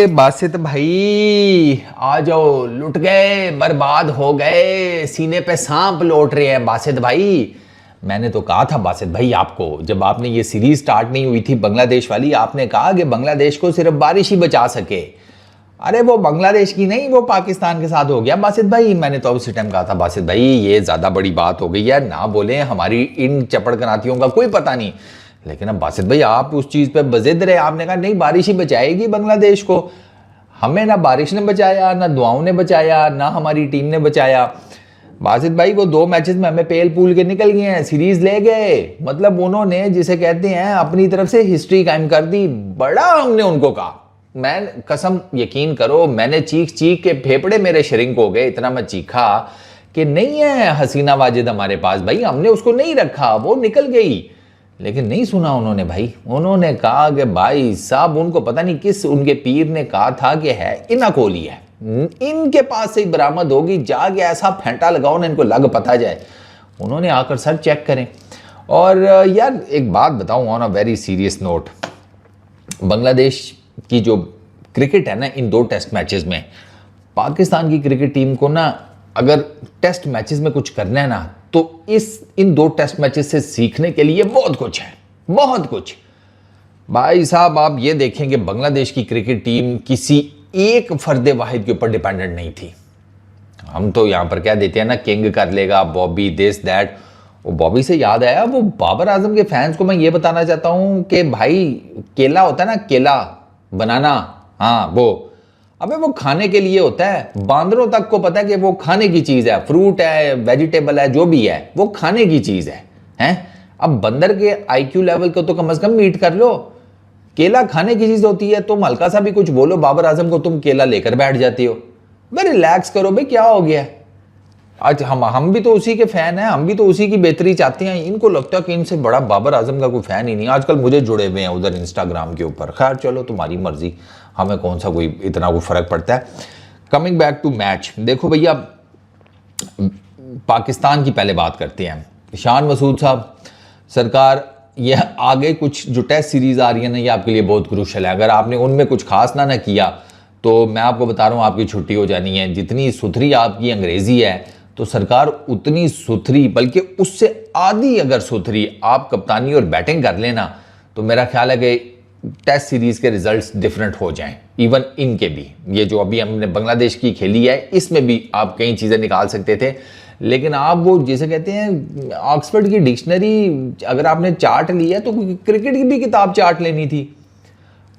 बासित भाई आ जाओ, लुट गए, बर्बाद हो गए, सीने पे सांप लौट रहे हैं बासित भाई। मैंने तो कहा था बासित भाई आपको, जब आपने ये सीरीज स्टार्ट नहीं हुई थी बांग्लादेश वाली, आपने कहा कि बांग्लादेश को सिर्फ बारिश ही बचा सके। अरे वो बांग्लादेश की नहीं, वो पाकिस्तान के साथ हो गया बासित भाई। मैंने तो उसी टाइम कहा था बासित भाई ये ज्यादा बड़ी बात हो गई है, ना बोले, हमारी इन चपड़कनातियों का कोई पता नहीं। लेकिन अब बासित भाई आप उस चीज पे बजिद रहे, आपने कहा नहीं बारिश ही बचाएगी बांग्लादेश को। हमें ना बारिश ने बचाया, ना दुआओं ने बचाया, ना हमारी टीम ने बचाया। बासित भाई वो 2 मैचेस में हमें पेल पूल के निकल गए हैं, सीरीज ले गए। मतलब उन्होंने जिसे कहते हैं अपनी तरफ से हिस्ट्री कायम कर दी। बड़ा हमने उनको कहा, मैं कसम यकीन करो, मैंने चीख चीख के फेफड़े मेरे श्रिंक हो गए, इतना मैं चीखा कि नहीं है हसीना वाजिद हमारे पास भाई, हमने उसको नहीं रखा, वो निकल गई। लेकिन नहीं सुना उन्होंने भाई। उन्होंने कहा कि भाई साहब उनको पता नहीं किस उनके पीर ने कहा था कि है इना कोली है, इनके पास से ही बरामद होगी, जाके ऐसा फेंटा लगाओ ना इनको लग पता जाए। उन्होंने आकर सर चेक करें। और यार एक बात बताऊं on a very serious note, Bangladesh की जो क्रिकेट है ना, इन 2 टेस्ट मैचेस में पाकिस्तान की क्रिकेट टीम को ना अगर टेस्ट मैचेस में कुछ करना है ना, तो इन 2 टेस्ट मैचेस से सीखने के लिए बहुत कुछ है, बहुत कुछ। भाई साहब आप ये देखेंगे बांग्लादेश की क्रिकेट टीम किसी एक फर्दे वाहिद के ऊपर डिपेंडेंट नहीं थी। हम तो यहां पर क्या देते हैं ना, किंग कर लेगा, बॉबी दिस दैट। वो बॉबी से याद आया, वो बाबर आजम के फैंस को मैं ये बताना चाहता हूं कि भाई केला होता है ना, केला बनाना, हाँ वो, अबे वो खाने के लिए होता है। बांदरों तक को पता है कि वो खाने की चीज है, फ्रूट है, वेजिटेबल है, जो भी है वो खाने की चीज है, हैं? अब बंदर के आईक्यू लेवल को तो कम से कम मीट कर लो। केला खाने की चीज होती है, तुम हल्का सा भी कुछ बोलो बाबर आजम को, तुम केला लेकर बैठ जाती हो। भाई रिलैक्स करो भाई, क्या हो गया? आज हम भी तो उसी के फैन हैं, हम भी तो उसी की बेहतरी चाहते हैं। इनको लगता है कि इनसे बड़ा बाबर आजम का कोई फैन ही नहीं। आजकल मुझे जुड़े हुए हैं उधर इंस्टाग्राम के ऊपर। खैर चलो तुम्हारी मर्जी, हमें कौन सा कोई इतना कोई फर्क पड़ता है। कमिंग बैक टू मैच, देखो भैया पाकिस्तान की पहले बात करते हैं। शान मसूद साहब सरकार, ये आगे कुछ जो टेस्ट सीरीज आ रही है ना, ये आपके लिए बहुत क्रूशल है। अगर आपने उनमें कुछ खास ना किया तो मैं आपको बता रहा हूँ आपकी छुट्टी हो जानी है। जितनी सुथरी आपकी अंग्रेजी है तो सरकार उतनी सुथरी, बल्कि उससे आधी अगर सुथरी आप कप्तानी और बैटिंग कर लेना, तो मेरा ख्याल है कि टेस्ट सीरीज के रिजल्ट्स डिफरेंट हो जाएं। इवन इनके भी, ये जो अभी हमने बांग्लादेश की खेली है, इसमें भी आप कई चीज़ें निकाल सकते थे। लेकिन आप वो जिसे कहते हैं ऑक्सफोर्ड की डिक्शनरी अगर आपने चार्ट लिया तो क्रिकेट की भी किताब चार्ट लेनी थी।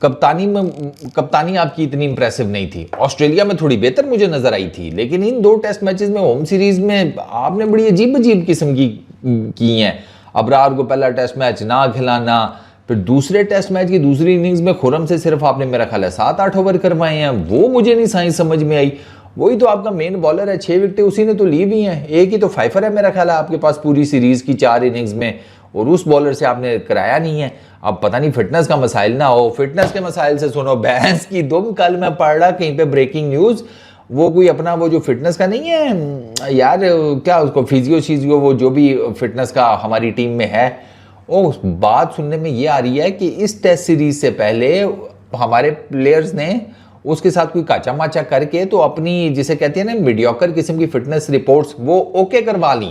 कप्तानी आपकी इतनी इंप्रेसिव नहीं थी। ऑस्ट्रेलिया में थोड़ी बेहतर मुझे नजर आई थी, लेकिन इन 2 टेस्ट मैचेस में, होम सीरीज में आपने बड़ी अजीब अजीब किस्म की हैं। अबरार को पहला टेस्ट मैच ना खिलाना, फिर दूसरे टेस्ट मैच की दूसरी इनिंग्स में खुरम से सिर्फ आपने मेरा ख्याल है 7-8 ओवर करवाए हैं। वो मुझे नहीं साइंस समझ में आई। वही तो आपका मेन बॉलर है, 6 विकेटें उसी ने तो ली भी हैं। एक ही तो फाइफर है मेरा ख्याल है आपके पास पूरी सीरीज की 4 इनिंग्स में, और उस बॉलर से आपने कराया नहीं है। अब पता नहीं फिटनेस का मसाइल ना हो। फिटनेस के मसाइल से सुनो भैंस की दुम, कल मैं पढ़ रहा कहीं पे ब्रेकिंग न्यूज, वो कोई अपना वो जो फिटनेस का नहीं है यार, क्या उसको फिजियो वो जो भी फिटनेस का हमारी टीम में है, वो बात सुनने में ये आ रही है कि इस टेस्ट सीरीज से पहले हमारे प्लेयर्स ने उसके साथ कोई काचा माचा करके तो अपनी जिसे कहते हैं ना मीडियोकर किस्म की फिटनेस रिपोर्ट्स वो ओके करवा ली।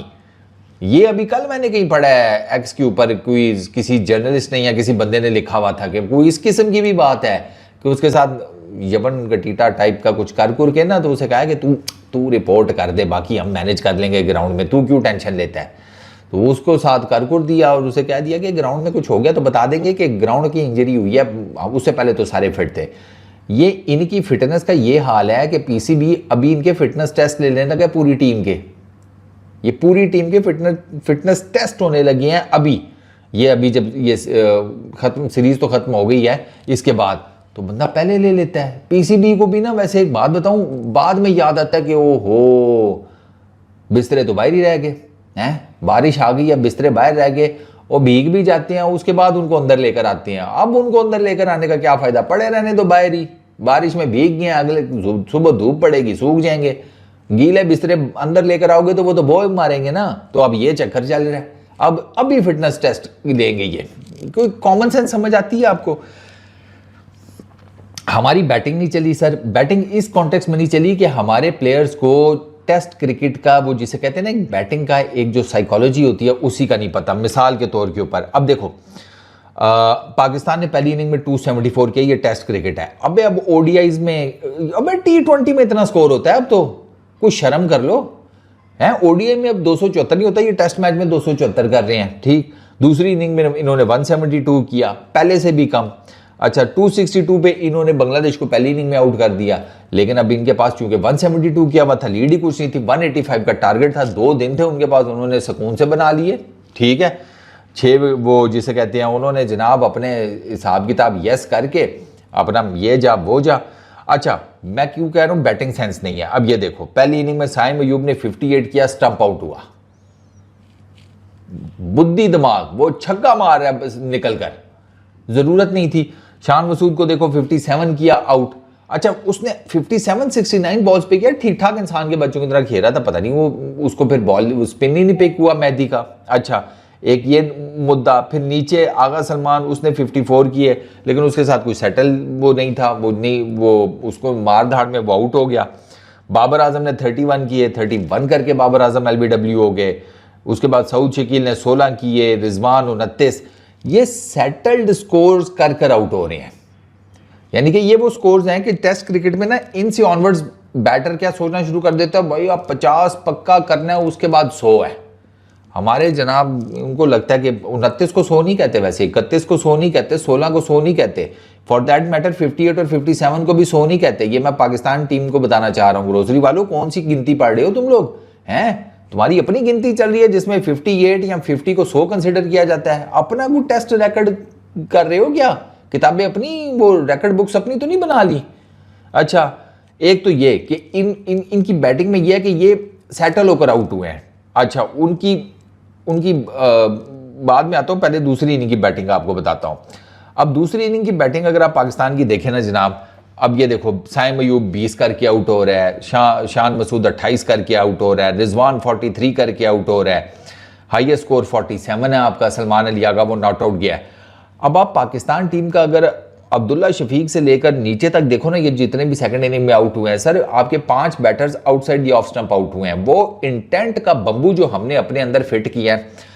ये अभी कल मैंने कहीं पढ़ा है एक्स के ऊपर, कोई किसी जर्नलिस्ट ने या किसी बंदे ने लिखा हुआ था कि कोई इस किस्म की भी बात है कि उसके साथ यमन गटीटा टाइप का कुछ कर के ना, तो उसे कहा कि तू रिपोर्ट कर दे, बाकी हम मैनेज कर लेंगे ग्राउंड में, तू क्यों टेंशन लेता है। तो उसको साथ कर दिया और उसे कह दिया कि ग्राउंड में कुछ हो गया तो बता देंगे कि ग्राउंड की इंजरी हुई है, उससे पहले तो सारे फिट थे। ये इनकी फिटनेस का ये हाल है कि पीसीबी अभी इनके फिटनेस टेस्ट ले लेने लगा पूरी टीम के। ये पूरी टीम के फिटनेस टेस्ट होने लगे हैं अभी। ये अभी जब ये खत्म सीरीज तो खत्म हो गई है, इसके बाद तो बंदा पहले ले लेता है। पीसीबी को भी ना, वैसे एक बात बताऊं, बाद में याद आता है कि ओहो बिस्तरे तो बाहर ही रह गए हैं, बारिश आ गई है, बिस्तरे बाहर रह गए, और भीग भी जाते हैं, उसके बाद उनको अंदर लेकर आते हैं। अब उनको अंदर लेकर आने का क्या फायदा, पड़े रहने दो बाहर ही। बारिश में भीग गए, अगले सुबह धूप पड़ेगी, सूख जाएंगे। गीले बिस्तरे अंदर लेकर आओगे तो वो तो बॉय मारेंगे ना। तो अब ये चक्कर चल रहा है। अब अभी फिटनेस टेस्ट देंगे ये, कोई कॉमन सेंस समझ आती है आपको? हमारी बैटिंग नहीं चली सर। बैटिंग इस कॉन्टेक्स्ट में नहीं चली कि हमारे प्लेयर्स को टेस्ट क्रिकेट का वो जिसे कहते हैं ना बैटिंग का एक जो साइकोलॉजी होती है उसी का नहीं पता। मिसाल के तौर के ऊपर अब देखो पाकिस्तान ने पहली इनिंग में 274 किया, ये टेस्ट क्रिकेट है। अबे अब ओडीआईज में, अबे T20 में इतना स्कोर होता है, अब तो कुछ शर्म कर लो है। ओडीआई में अब 274 नहीं होता, ये टेस्ट मैच में 274 कर रहे हैं। ठीक, दूसरी इनिंग में इन्होंने 172 किया, पहले से भी कम। अच्छा 262 पे इन्होंने बांग्लादेश को पहली इनिंग में आउट कर दिया, लेकिन अब इनके पास चूंकि 172 किया हुआ था, लीड ही कुछ नहीं थी, 185 का टारगेट था, 2 दिन थे उनके पास, उन्होंने सुकून से बना लिए। ठीक है, 6 वो जिसे कहते हैं उन्होंने जनाब अपने हिसाब किताब यस करके अपना ये जा वो जा। अच्छा मैं क्यों कह रहा हूँ बैटिंग सेंस नहीं है। अब ये देखो पहली इनिंग में साइम अयूब ने 58 किया, स्टंप आउट हुआ, बुद्धि दिमाग वो छक्का मार रहा है निकल कर, जरूरत नहीं थी। शान मसूद को देखो 57 किया, आउट। अच्छा उसने 57-69 बॉल्स पे किया, ठीक ठाक इंसान के बच्चों की तरह खेल रहा था, पता नहीं वो उसको फिर बॉल स्पिन ही नहीं पिक हुआ मेहदी का। अच्छा एक ये मुद्दा। फिर नीचे आगा सलमान उसने 54 किए, लेकिन उसके साथ कोई सेटल वो नहीं था, वो नहीं वो उसको मार धाड़ में वो आउट हो गया। बाबर आजम ने 31 किए, 31 करके बाबर आजम LBW हो गए। उसके बाद सऊद शकील ने 16 किए, रिजवान 29। ये सेटल्ड स्कोर्स कर आउट हो रहे हैं, यानी कि ये वो स्कोर्स हैं कि टेस्ट क्रिकेट में ना इनसे ऑनवर्ड्स बैटर क्या सोचना शुरू कर देता है, भाई आप 50 पक्का करना है, उसके बाद 100 है। हमारे जनाब उनको लगता है कि 29 को 100 नहीं कहते, वैसे 31 को 100 नहीं कहते, 16 को 100 नहीं कहते, फॉर दैट मैटर 58 और 57 को भी 100 नहीं कहते। ये मैं पाकिस्तान टीम को बताना चाह रहा हूँ। ग्रोसरी वालों कौन सी गिनती पढ़ रहे हो तुम लोग हैं? तुम्हारी अपनी गिनती चल रही है जिसमें 58 या 50 को 100 कंसिडर किया जाता है। अपना कोई टेस्ट रिकॉर्ड कर रहे हो क्या? किताबें अपनी वो रिकॉर्ड बुक्स अपनी तो नहीं बना ली? अच्छा एक तो ये कि इनकी बैटिंग में ये है कि ये सेटल होकर आउट हुए हैं। अच्छा उनकी बाद में आता हूं, पहले दूसरी इनिंग की बैटिंग आपको बताता हूं। अब दूसरी इनिंग की बैटिंग अगर आप पाकिस्तान की देखें ना जनाब, अब ये देखो साइम अयूब 20 करके आउट हो रहा है, शान मसूद 28 करके आउट हो रहा है, रिजवान 43 करके आउट हो रहा है, हाईएस्ट स्कोर 47 है आपका, सलमान अली आगा वो नॉट आउट गया है। अब आप पाकिस्तान टीम का अगर अब्दुल्ला शफीक से लेकर नीचे तक देखो ना, ये जितने भी सेकंड इनिंग में आउट हुए हैं सर, आपके 5 batters outside the off stump out हुए हैं। वो इंटेंट का बम्बू जो हमने अपने अंदर फिट किया है,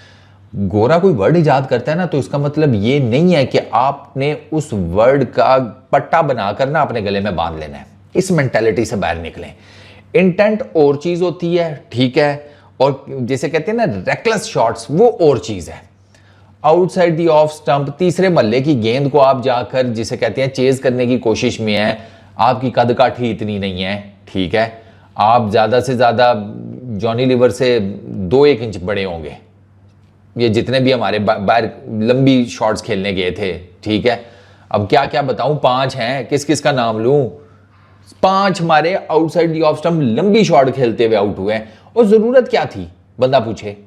गोरा कोई वर्ड इजाद करता है ना, तो इसका मतलब ये नहीं है कि आपने उस वर्ड का पट्टा बनाकर ना अपने गले में बांध लेना है। इस मेंटालिटी से बाहर निकलें। इंटेंट और चीज होती है, ठीक है, और जैसे कहते हैं ना रेकलेस शॉट्स, वो और चीज है। आउटसाइड दी ऑफ स्टंप, तीसरे मल्ले की गेंद को आप जाकर जिसे कहते हैं चेज करने की कोशिश में है, आपकी कद काठी इतनी नहीं है, ठीक है, आप ज्यादा से ज्यादा जॉनी लीवर से 2-1 इंच बड़े होंगे। ये जितने भी हमारे बाहर लंबी शॉट्स खेलने गए थे, ठीक है, अब क्या क्या बताऊं, 5 हैं, किस किस का नाम लूं? 5 हमारे आउटसाइड दी ऑफ स्टंप लंबी शॉट खेलते हुए आउट हुए हैं। और जरूरत क्या थी बंदा पूछे?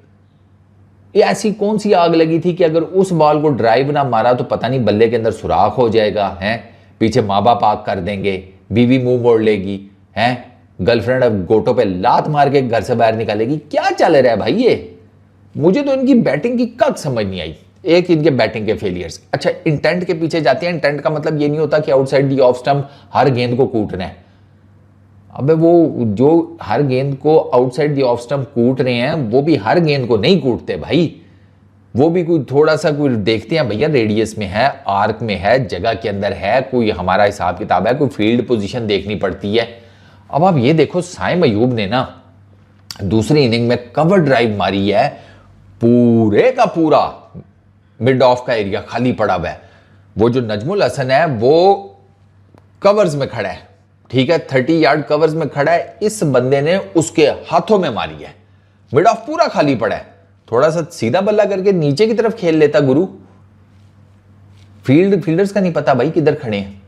ये ऐसी कौन सी आग लगी थी कि अगर उस बॉल को ड्राइव ना मारा तो पता नहीं बल्ले के अंदर सुराख हो जाएगा, हैं, पीछे माँ बाप आग कर देंगे, बीवी मुंह मोड़ लेगी, हैं, गर्लफ्रेंड अब गोटों पे लात मार के घर से बाहर निकालेगी। क्या चल रहा है भाई ये? मुझे तो इनकी बैटिंग की कक समझ नहीं आई। एक इनके बैटिंग के फेलियर्स। अच्छा इंटेंट के पीछे जाते हैं। इंटेंट का मतलब ये नहीं होता कि आउटसाइड दी ऑफ स्टंप हर गेंद को कूटना है। अबे वो जो हर गेंद को आउटसाइड दी ऑफ स्टंप कूट रहे हैं, वो भी हर गेंद को नहीं कूटते भाई, वो भी कोई थोड़ा सा कोई देखते हैं भैया, रेडियस में है, आर्क में है, जगह के अंदर है, कोई हमारा हिसाब किताब है, कोई फील्ड पोजीशन देखनी पड़ती है। अब आप ये देखो साइम अयूब ने ना दूसरी इनिंग में कवर ड्राइव मारी है, पूरे का पूरा मिड ऑफ का एरिया खाली पड़ा हुआ है। वो जो नजमुल हसन है वो कवर्स में खड़ा है, ठीक है, 30 यार्ड कवर्स में खड़ा है, इस बंदे ने उसके हाथों में मारी है, मिड ऑफ पूरा खाली पड़ा है। थोड़ा सा सीधा बल्ला करके नीचे की तरफ खेल लेता गुरु। फील्डर्स का नहीं पता भाई किधर खड़े हैं,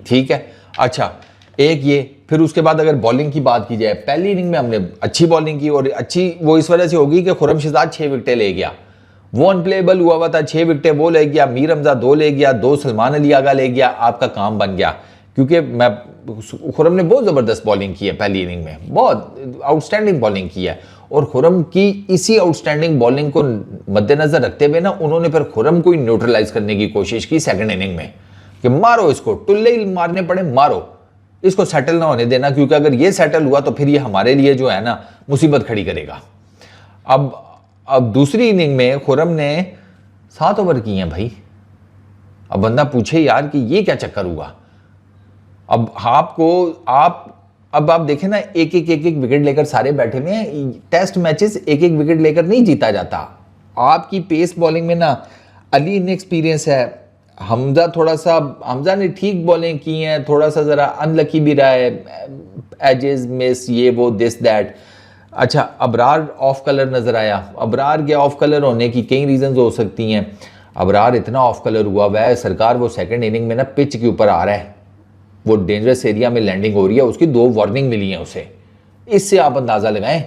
ठीक है। अच्छा एक ये, फिर उसके बाद अगर बॉलिंग की बात की जाए, पहली इनिंग में हमने अच्छी बॉलिंग की, और अच्छी वो इस वजह से होगी कि खुरम शहजाद 6 विकेटें ले गया, वो अनप्लेबल हुआ था, 6 विकेटें वो ले गया, मीर हमजा 2 ले गया, 2 सलमान अली आगा ले गया, आपका काम बन गया। क्योंकि खुरम ने बहुत जबरदस्त बॉलिंग की है पहली इनिंग में, बहुत आउटस्टैंडिंग बॉलिंग की है, और खुरम की इसी आउटस्टैंडिंग बॉलिंग को मद्देनजर रखते हुए ना उन्होंने फिर खुरम को न्यूट्रलाइज करने की कोशिश की सेकंड इनिंग में। कि मारो इसको, टुल्ले ही मारने पड़े मारो, इसको सेटल ना होने देना, क्योंकि अगर ये सेटल हुआ तो फिर ये हमारे लिए जो है ना मुसीबत खड़ी करेगा। अब दूसरी इनिंग में खुरम ने 7 ओवर किए हैं भाई। अब बंदा पूछे यार कि ये क्या चक्कर हुआ। अब आप देखें ना, एक एक विकेट लेकर सारे बैठे हुए हैं। टेस्ट मैचेस एक विकेट लेकर नहीं जीता जाता। आपकी पेस बॉलिंग में ना अली इनएक्सपीरियंस है, हमजा ने ठीक बॉलिंग की है, थोड़ा सा ज़रा अनलकी भी रहा है, एजेस मिस, ये वो दिस दैट। अच्छा, अबरार ऑफ कलर नज़र आया। अबरार के ऑफ कलर होने की कई रीजंस हो सकती हैं। अबरार इतना ऑफ कलर हुआ वह सरकार, वो सेकंड इनिंग में ना पिच के ऊपर आ रहा है, वो डेंजरस एरिया में लैंडिंग हो रही है, उसकी 2 वार्निंग मिली है उसे। इससे आप अंदाज़ा लगाएं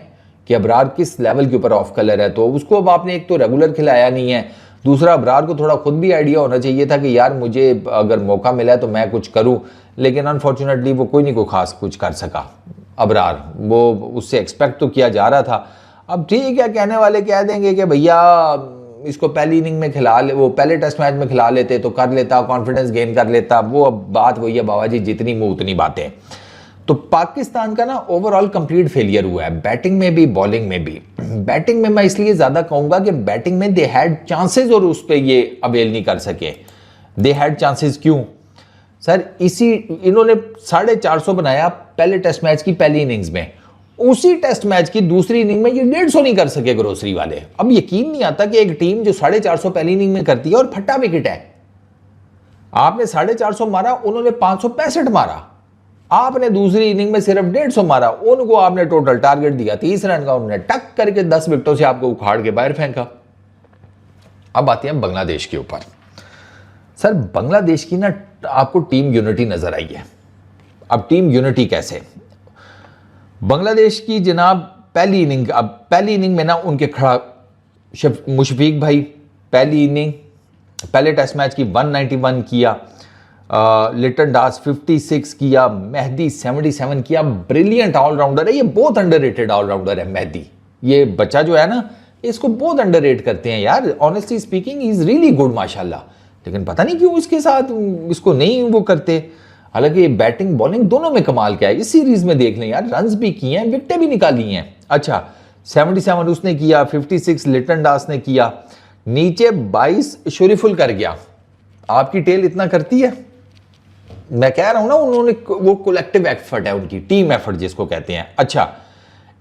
कि अबरार किस लेवल के ऊपर ऑफ कलर है। तो उसको अब आपने एक तो रेगुलर खिलाया नहीं है, दूसरा अबरार को थोड़ा खुद भी आइडिया होना चाहिए था कि यार मुझे अगर मौका मिला है तो मैं कुछ करूं, लेकिन अनफॉर्चुनेटली वो कोई नहीं को खास कुछ कर सका अबरार। वो उससे एक्सपेक्ट तो किया जा रहा था। अब ठीक है, कहने वाले कह देंगे कि भैया इसको पहली इनिंग में खिला ले, वो पहले टेस्ट मैच में खिला लेते तो कर लेता, कॉन्फिडेंस गेन कर लेता। वो अब बात वही है बाबा जी, जितनी मुंह उतनी बातें। तो पाकिस्तान का ना ओवरऑल कंप्लीट फेलियर हुआ है, बैटिंग में भी बॉलिंग में भी। बैटिंग में मैं इसलिए ज्यादा कहूंगा कि बैटिंग में दे हैड चांसेस और उस पर ये अवेल नहीं कर सके। दे हैड चांसेस क्यों सर? इन्होंने 450 बनाया पहले टेस्ट मैच की पहली इनिंग्स में, उसी टेस्ट मैच की दूसरी इनिंग में ये 150 नहीं कर सके ग्रोसरी वाले। अब यकीन नहीं आता कि एक टीम जो 450 पहली इनिंग में करती है और फट्टा विकेट है, आपने 450 मारा, उन्होंने 565 मारा, आपने दूसरी इनिंग में सिर्फ 150 मारा, उनको आपने टोटल टारगेट दिया 30 रन का, उन्होंने टक करके 10 विकेटों से आपको उखाड़ के बाहर फेंका। अब आती है बांग्लादेश के ऊपर। सर बांग्लादेश की ना आपको टीम यूनिटी नजर आई है। अब टीम यूनिटी कैसे? बांग्लादेश की जनाब पहली इनिंग में ना उनके खड़ा मुशफीक भाई पहले टेस्ट मैच की 191 किया, लिटन दास 56 किया, मेहदी 77 किया। ब्रिलियंट ऑलराउंडर है, ये बहुत अंडररेटेड ऑलराउंडर है मेहदी। ये बच्चा जो है ना, इसको बहुत अंडररेट करते हैं यार। Honestly speaking is really good माशाल्लाह, लेकिन पता नहीं क्यों इसके साथ इसको नहीं वो करते। हालांकि बैटिंग बॉलिंग दोनों में कमाल क्या है, इस सीरीज में देख लें यार, रन्स भी किए हैं, विकेटें भी निकाली हैं। अच्छा 77 उसने किया, 56 लिटन दास ने किया, नीचे 22 शरीफुल कर गया। आपकी टेल इतना करती है, मैं कह रहा हूं ना, उन्होंने वो कलेक्टिव एफर्ट है उनकी, टीम एफर्ट जिसको कहते हैं। अच्छा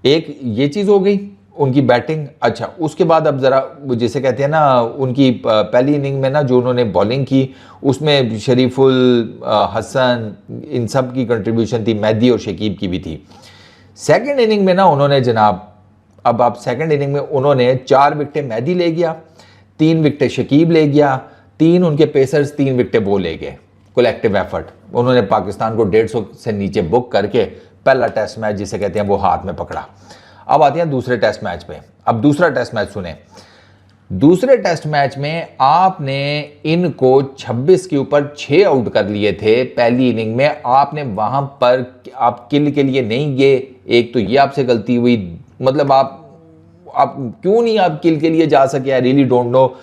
एक ये चीज हो गई उनकी बैटिंग। अच्छा उसके बाद अब जरा जैसे कहते हैं ना, उनकी पहली इनिंग में ना जो उन्होंने बॉलिंग की उसमें शरीफुल, हसन, इन सब की कंट्रीब्यूशन थी, मेहदी और शकीब की भी थी। सेकंड इनिंग में ना उन्होंने जनाब, अब आप सेकंड इनिंग में उन्होंने 4 विकेटें मेहदी ले गया, 3 विकेटें शकीब ले गया, 3 उनके पेसर्स 3 विकेटें वो ले गए। कलेक्टिव एफर्ट उन्होंने पाकिस्तान को 150 से नीचे बुक करके पहला टेस्ट मैच जिसे कहते हैं वो हाथ में पकड़ा। अब आते हैं दूसरे टेस्ट मैच पे। अब दूसरा टेस्ट मैच सुने। दूसरे टेस्ट मैच में आपने इनको 26 के ऊपर 6 आउट कर लिए थे पहली इनिंग में। आपने वहां पर आप किल के लिए नहीं गए, एक तो ये आपसे गलती हुई, मतलब आप क्यों नहीं आप किल के लिए जा सके, आई रियली डोंट नो।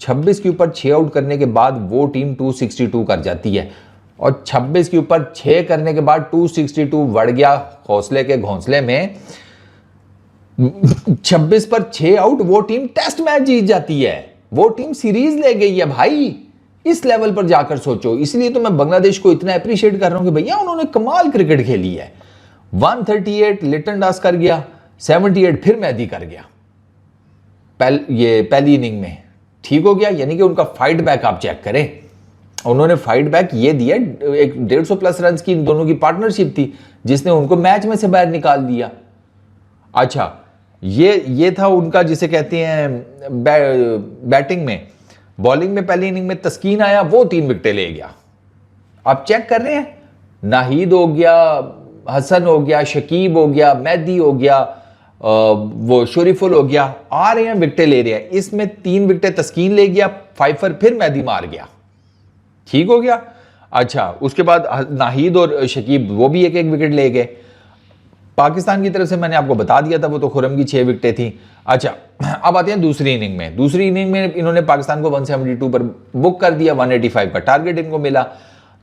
26 के ऊपर 6 आउट करने के बाद वो टीम 262 कर जाती है, और 26 के ऊपर 6 करने के बाद 262 बढ़ गया हौसले के घोंसले में। 26 पर 6 आउट, वो टीम टेस्ट मैच जीत जाती है, वो टीम सीरीज ले गई है भाई। इस लेवल पर जाकर सोचो। इसलिए तो मैं बांग्लादेश को इतना अप्रिशिएट कर रहा हूं कि भैया उन्होंने कमाल क्रिकेट खेली है। 138 लिटन दास कर गया, 78 फिर मेहदी कर गया ये पहली इनिंग में, ठीक हो गया। यानी कि उनका फाइट बैक आप चेक करें, उन्होंने फाइट बैक ये दिया। एक 150 प्लस रन की दोनों की पार्टनरशिप थी जिसने उनको मैच में से बाहर निकाल दिया। अच्छा ये था उनका जिसे कहते हैं बैटिंग में। बॉलिंग में पहली इनिंग में तस्कीन आया, वो 3 विकेटें ले गया। आप चेक कर रहे हैं, नाहिद हो गया, हसन हो गया, शकीब हो गया, मेहदी हो गया, वो शरीफुल हो गया, आ रहे हैं विकेटें ले रहे हैं। इसमें 3 विकेटें तस्कीन ले गया, फाइफर फिर मेहदी मार गया, ठीक हो गया। अच्छा उसके बाद नाहिद और शकीब वो भी एक विकेट ले गए। पाकिस्तान की तरफ से मैंने आपको बता दिया था, वो तो खुरम की 6 विकेटें थी। अच्छा अब आते हैं दूसरी इनिंग में। दूसरी इनिंग में इन्होंने पाकिस्तान को 172 पर बुक कर दिया, 185 का टारगेट इनको मिला।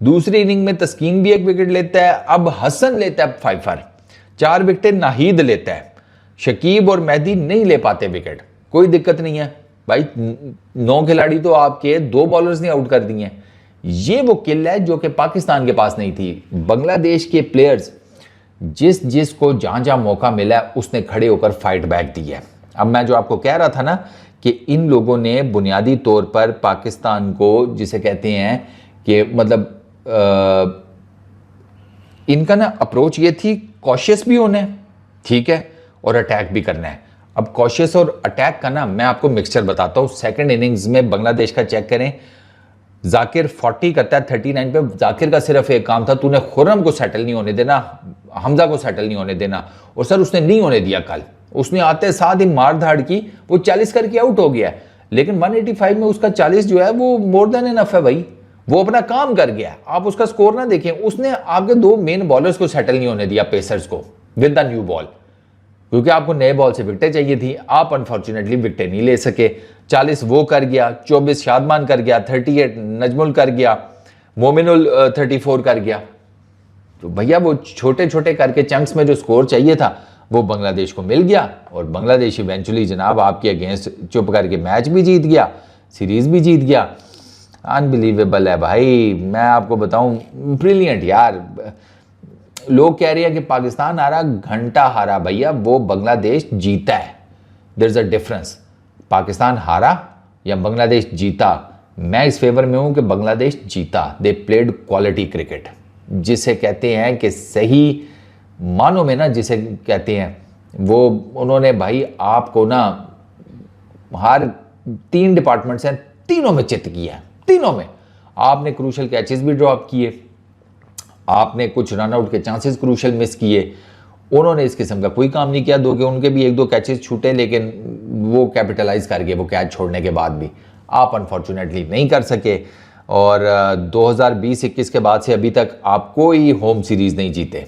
दूसरी इनिंग में तस्कीन भी एक विकेट लेता है, अब हसन लेता है 5 4 विकेटें नाहिद लेता है, शकीब और मेहदी नहीं ले पाते विकेट। कोई दिक्कत नहीं है भाई, 9 खिलाड़ी तो आपके 2 बॉलर्स ने आउट कर दिए हैं। ये वो किल है जो कि पाकिस्तान के पास नहीं थी। बांग्लादेश के प्लेयर्स जिस को जहां जहां मौका मिला उसने खड़े होकर फाइट बैक दी है। अब मैं जो आपको कह रहा था ना कि इन लोगों ने बुनियादी तौर पर पाकिस्तान को, जिसे कहते हैं कि मतलब इनका ना अप्रोच ये थी कॉशियस भी होना है, ठीक है, और अटैक भी करना है। अब कॉशियस और अटैक का ना मैं आपको मिक्सचर बताता हूं। सेकंड इनिंग्स में बांग्लादेश का चेक करें, जाकिर 40 करता है 39 पे। जाकिर का सिर्फ एक काम था, तूने खुर्रम को सेटल नहीं होने देना, हमजा को सेटल नहीं होने देना, और सर उसने नहीं होने दिया। कल उसने आते साथ ही मार धाड़ की, वो 40 करके आउट हो गया, लेकिन 185 में उसका 40 जो है वो मोर देन इनफ है भाई, वो अपना काम कर गया। आप उसका स्कोर ना देखें, उसने आपके 2 मेन बॉलर्स को सेटल नहीं होने दिया, पेसर्स को, विद द न्यू बॉल, क्योंकि आपको नए बॉल से विकेटें चाहिए थी। आप अनफॉर्चुनेटली विकेटें नहीं ले सके। 40 वो कर गया, 24 शादमान कर गया, 38 नजमुल कर गया, मोमिनुल 34 कर गया। तो भैया वो छोटे छोटे करके चंक्स में जो स्कोर चाहिए था वो बांग्लादेश को मिल गया, और बांग्लादेश इवेंचुअली जनाब आपके अगेंस्ट चुप करके मैच भी जीत गया, सीरीज भी जीत गया। अनबिलीवेबल है भाई, मैं आपको बताऊं, ब्रिलियंट यार। लोग कह रहे हैं कि पाकिस्तान हारा, घंटा हारा भैया, वो बांग्लादेश जीता है। There is a difference, Pakistan हारा या बांग्लादेश जीता। मैं इस फेवर में हूं कि बांग्लादेश जीता। दे प्लेड क्वालिटी क्रिकेट, जिसे कहते हैं कि सही मानों में ना, जिसे कहते हैं वो, उन्होंने भाई आपको ना हर 3 डिपार्टमेंट्स हैं, तीनों में चित किया है, तीनों में। आपने क्रूशल कैचेस भी ड्रॉप किए, आपने कुछ रन आउट के चांसेस क्रूशल मिस किए, उन्होंने इस किस्म का कोई काम नहीं किया। दो के उनके भी 1-2 कैचेस छूटे, लेकिन वो कैपिटलाइज कर गए, वो कैच छोड़ने के बाद भी आप अनफॉर्चुनेटली नहीं कर सके। और 2020-21 के बाद से अभी तक आप कोई होम सीरीज नहीं जीते।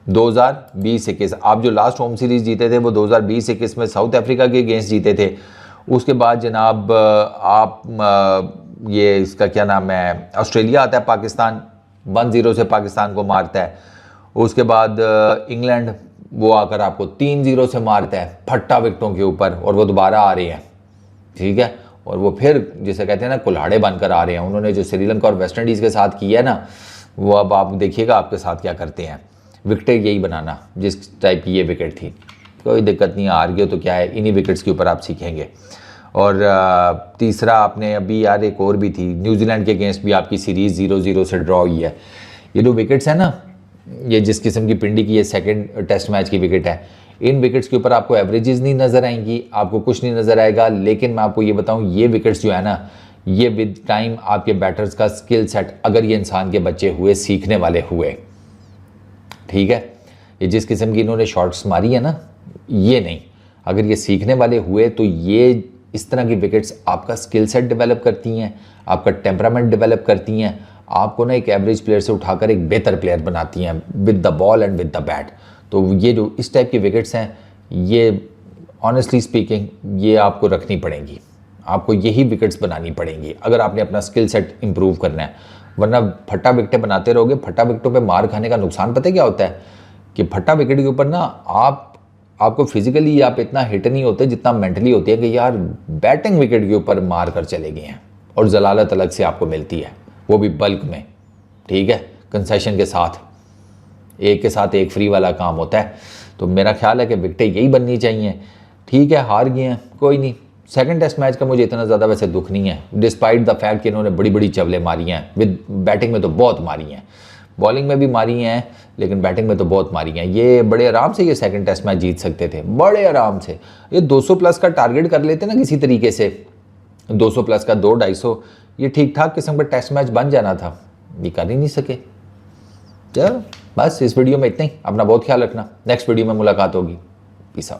2020-21 आप जो लास्ट होम सीरीज जीते थे वो 2020-21 में साउथ अफ्रीका के अगेंस्ट जीते थे। उसके बाद जनाब आप ये इसका क्या नाम है, ऑस्ट्रेलिया आता है, पाकिस्तान 1-0 से पाकिस्तान को मारता है। उसके बाद इंग्लैंड वो आकर आपको 3-0 से मारता है फट्टा विकेटों के ऊपर, और वो दोबारा आ रही है, ठीक है, और वो फिर जिसे कहते हैं ना कुल्हाड़े बनकर आ रहे हैं। उन्होंने जो श्रीलंका और वेस्ट इंडीज़ के साथ किया है ना, वो अब आप देखिएगा आपके साथ क्या करते हैं। विकेटें यही बनाना जिस टाइप की ये विकेट थी, कोई दिक्कत नहीं, हार गए तो क्या है, इन्हीं विकेट्स के ऊपर आप सीखेंगे। और तीसरा आपने अभी यार एक और भी थी, न्यूजीलैंड के अगेंस्ट भी आपकी सीरीज़ 0-0 से ड्रॉ हुई है। ये जो विकेट्स है ना, ये जिस किस्म की पिंडी की ये सेकंड टेस्ट मैच की विकेट है, इन विकेट्स के ऊपर आपको एवरेजेस नहीं नज़र आएंगी, आपको कुछ नहीं नज़र आएगा। लेकिन मैं आपको ये बताऊं, ये विकेट्स जो है ना, ये विद टाइम आपके बैटर्स का स्किल सेट, अगर ये इंसान के बच्चे हुए, सीखने वाले हुए, ठीक है, ये जिस किस्म की इन्होंने शॉट्स मारी है ना, ये नहीं, अगर ये सीखने वाले हुए तो ये इस तरह की विकेट्स आपका स्किल सेट डेवलप करती हैं, आपका टेम्परामेंट डेवलप करती हैं, आपको ना एक एवरेज प्लेयर से उठाकर एक बेहतर प्लेयर बनाती हैं with the ball and with the bat. तो ये जो इस टाइप की विकेट्स हैं, ये ऑनेस्टली स्पीकिंग ये आपको रखनी पड़ेंगी, आपको यही विकेट्स बनानी पड़ेंगी अगर आपने अपना स्किल सेट इंप्रूव करना है। वरना फट्टा विकेटें बनाते रहोगे, फट्टा विकेटों पे मार खाने का नुकसान पता है क्या होता है, कि फट्टा विकेट के ऊपर ना आपको फिजिकली आप इतना हिट नहीं होते जितना मेंटली होती है कि यार बैटिंग विकेट के ऊपर मार कर चले गए हैं, और जलालत अलग से आपको मिलती है, वो भी बल्क में, ठीक है, कंसेशन के साथ, एक के साथ एक फ्री वाला काम होता है। तो मेरा ख्याल है कि विकेटें यही बननी चाहिए। ठीक है, हार गए हैं, कोई नहीं। सेकंड टेस्ट मैच का मुझे इतना ज़्यादा वैसे दुख नहीं है, डिस्पाइट द फैक्ट कि इन्होंने बड़ी बड़ी चवलें मारी हैं। विद बैटिंग में तो बहुत मारी हैं, बॉलिंग में भी मारी हैं, लेकिन बैटिंग में तो बहुत मारी हैं। ये बड़े आराम से ये सेकंड टेस्ट मैच जीत सकते थे, बड़े आराम से। ये 200 प्लस का टारगेट कर लेते ना किसी तरीके से, 200 प्लस का 200-250, ये ठीक ठाक किस्म का टेस्ट मैच बन जाना था, ये कर ही नहीं सके। चलो बस इस वीडियो में इतना ही। अपना बहुत ख्याल रखना, नेक्स्ट वीडियो में मुलाकात होगी। Peace out.